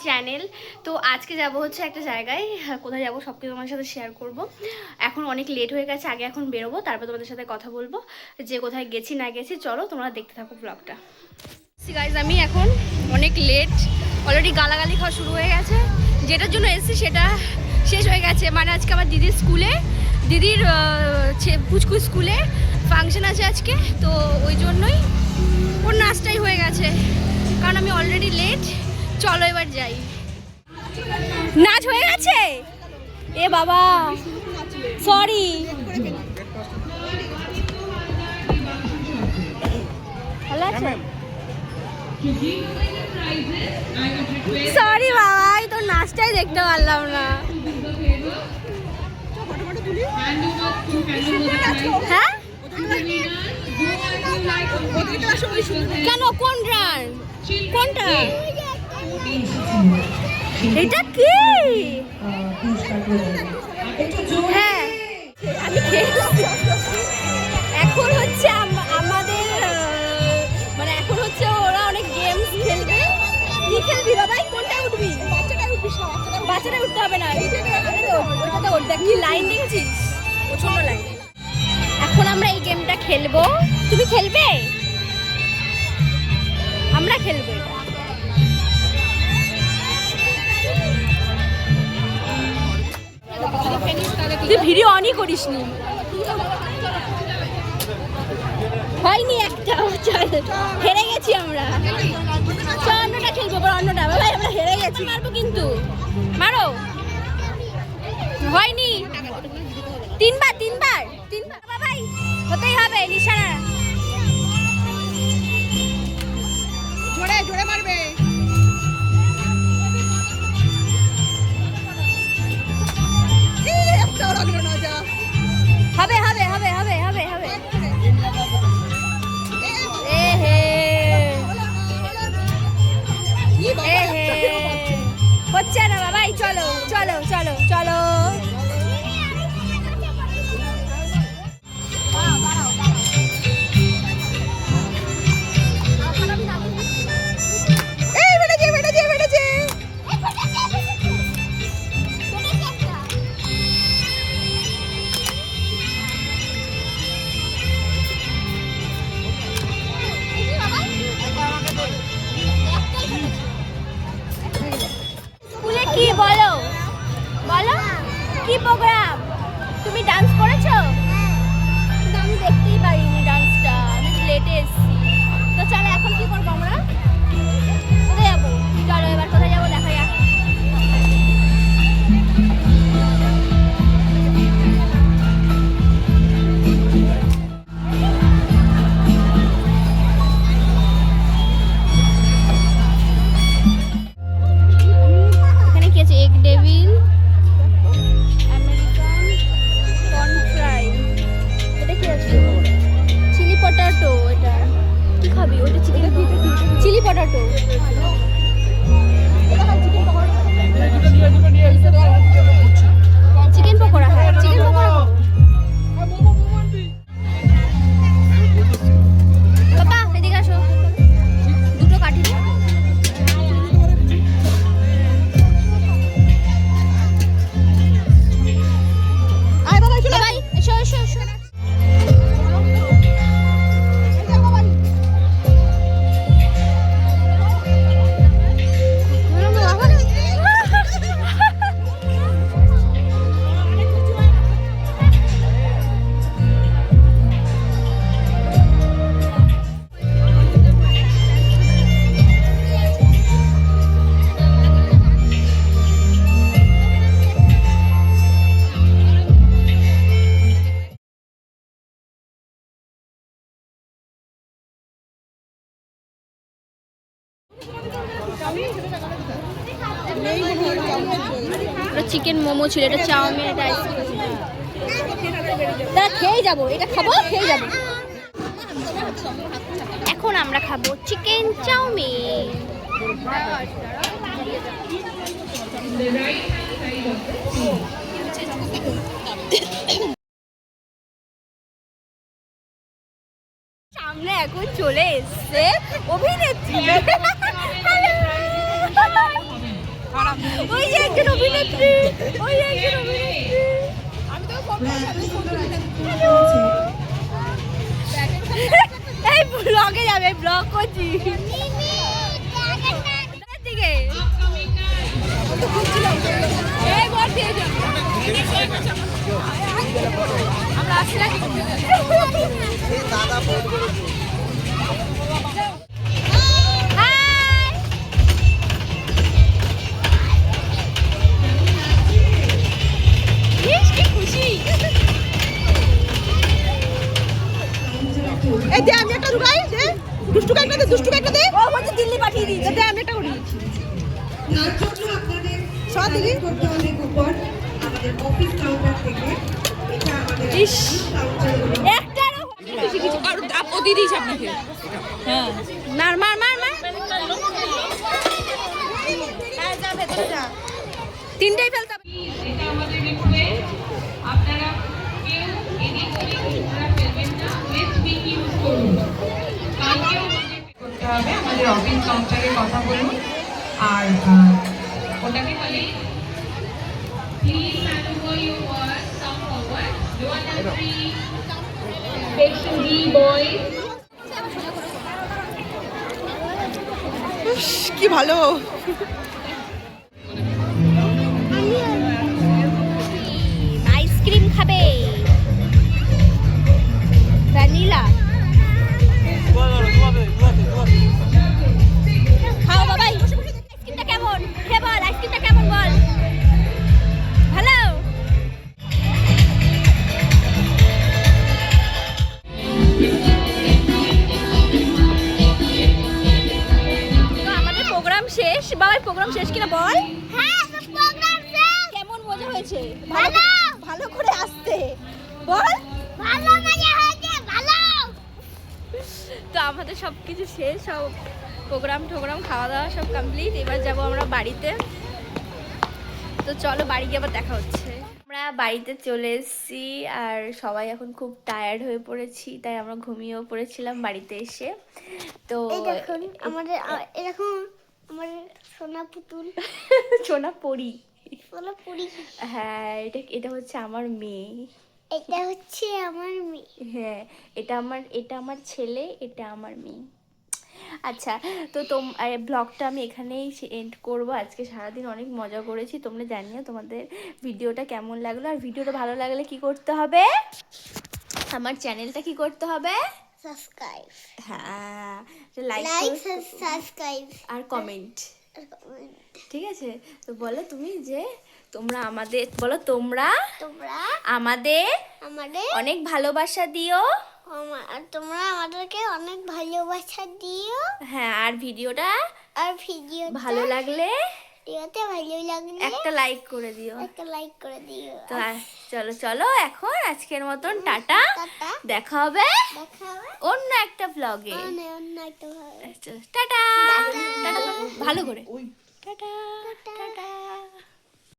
Channel. তো আজকে যাব হচ্ছে একটা জায়গায়, কোথায় যাব সব কিছু তোমার সাথে শেয়ার করব। এখন অনেক লেট হয়ে গেছে, আগে এখন বেরোবো, তারপর তোমাদের সাথে কথা বলবো যে কোথায় গেছি না গেছি। চলো তোমরা দেখতে থাকো ব্লগটা। গাইজ আমি এখন অনেক লেট, অলরেডি গালাগালি খাওয়া শুরু হয়ে গেছে। যেটার জন্য এসেছি সেটা শেষ হয়ে গেছে। মানে আজকে আমার দিদির স্কুলে, দিদির পুচকু স্কুলে ফাংশন আছে আজকে, তো ওই জন্যই ওর নাচটাই হয়ে গেছে, কারণ আমি অলরেডি লেট। চলো এবার যাই। নাচ হয়ে গেছে? এ বাবা সরি, ভালো আছে? সরি বাবা, তোর নাচটাই দেখতে পারলাম না। হ্যাঁ কেন, কোন গান, কোনটা, এটা কি? হ্যাঁ আমি এখন হচ্ছে আমাদের মানে এখন হচ্ছে ওরা অনেক গেমস খেলবে। কি খেলবি বাবাই, কোনটায় উঠবি? বাচ্চাটা উঠতে হবে না, ওইটাতে উঠবে। কি লাইন দেখেছিস, প্রচন্ড লাইন। এখন আমরা এই গেমটা খেলবো, তুমি খেলবে? আমরা খেলবো। তুই ভিডিও অনই করিসনি, হয়নি একটা, হেরে গেছি আমরা। অন্যটা খেলবো, অন্যটা। ভাই আমরা হেরে গেছি, মারবো কিন্তু, মারো। হয়নি, তিনবার ভাই হতেই হবে নিশানা। জোরে জোরে মারবে। হবে হবে হবে হবে হবে হবে। হচ্ছে না বাবাই, চলো চলো চলো চলো। কি বলো বলো, কি প্রোগ্রাম? তুমি ডান্স করেছো? আমি দেখতেই পারিনি ডান্সটা, আমি লেটে এসেছি। তো চলো এখন কি করবো আমরা, কোথায় যাবো? চলো এবার কোথায় যাবো দেখা যাক। Egg devil, American corn fry, এটা কি আছে? Chilli potato. এটা কি খাবি? ওটা chicken, chilli potato. Chicken pakora, হ্যাঁ চিকেন পকোড়া। বাবা এদিকে আসো, দুটো কাটি দে। চিকেন মোমো ছিল, এটা চাউমিন, এটা আইসক্রিম। দাদা খেয়ে যাবো, এটা খাবো, খেয়ে যাবো। এখন আমরা খাবো চিকেন চাউমিন। সামনে এখন চলে এসছে অভিনেত্রী। ওই যে একজন অভিনেত্রী, ওই একজন অভিনেত্রী। আমি তো ফোন এই ব্লগে যাবে, ব্লগ করছি দিকে। এই বল দিয়ে যা আমরা আসলে এই দে আমি একটা ঢুকাই দে দুষ্টু কাইটা দে দুষ্টু কাইটা দে ও বলছে দিল্লি পাঠিয়ে দিই। দে আমি একটা করি নাটকটা আপনাদের সব দিকে করতে অনেক উপর আমাদের অফিস কাউন্টার থেকে এটা আমাদের ইস কাউন্টার একটারও আর ও দিয়ে দিয়েছে আপনাকে হ্যাঁ মার মার মার মার তিনটেই ফেলতে হবে। এটা আমাদের রিকোয়েস্ট আপনারা কেউ এদিক ওদিক নোংরা ফেলবেন না ওয়েস্ট বিন ইউজ করুন কালকেও করতে হবে আমাদের অফিস কাউন্টারে কথা বলুন আর ওটাকে বলি please hand over your work come forward 1 and 3 section D boys কি ভালো আইসক্রিম খাবে ভ্যানিলা। খাও বাবা, আইসক্রিমটা কেমন খেয়ে বল, আইসক্রিমটা কেমন বল। ভালো। তো আমাদের প্রোগ্রাম শেষ। বাবার প্রোগ্রাম শেষ কিনা বল। হ্যাঁ প্রোগ্রাম শেষ। কেমন মজা হয়েছে? ভালো ভালো করে আসতে বল। ভালো মজা হয়েছে, ভালো। তো আমাদের সব কিছু শেষ, সব প্রোগ্রাম খাওয়া দাওয়া সব কমপ্লিট। এবার যাব আমরা বাড়িতে। তো চলো বাড়ি গিয়ে আবার দেখা হচ্ছে। আমরা বাড়িতে চলে এসেছি আর সবাই এখন খুব টায়ার্ড হয়ে পড়েছি, তাই আমরা ঘুমিয়েও পড়েছিলাম বাড়িতে এসে। তো এই দেখুন আমাদের এরকম আমাদের সোনা পুতুল সোনা পরি। সোনা পুরি। হ্যাঁ এটা হচ্ছে আমার মেয়ে। এটা হচ্ছে আমার মেয়ে। হ্যাঁ এটা আমার ছেলে, এটা আমার মেয়ে। আচ্ছা তো ব্লগটা আমি এখানেই এন্ড করব। আজকে সারাদিন অনেক মজা করেছি, তোমরা জানিও তোমাদের ভিডিওটা কেমন লাগলো। আর ভিডিওটা ভালো লাগলে কি করতে হবে, আমার চ্যানেলটা কি করতে হবে, সাবস্ক্রাইব হ্যাঁ লাইক সাবস্ক্রাইব আর কমেন্ট, ঠিক আছে? তো বলো তুমি যে তোমরা আমাদের তোমরা আমাদের আমাদের অনেক ভালোবাসা দিও। তোমরা আমাদেরকে অনেক ভালোবাসা দিও। হ্যাঁ আর ভিডিওটা আর ভিডিও ভালো লাগলে ভালো লাগলে একটা লাইক করে দিও। একটা লাইক করে দিও। তো চলো এখন আজকের মতন টাটা। টাটা। দেখা হবে দেখা হবে অন্য একটা ব্লগে। অন্য একটা ভালো। টাটা টাটা ভালো করে টাটা টাটা।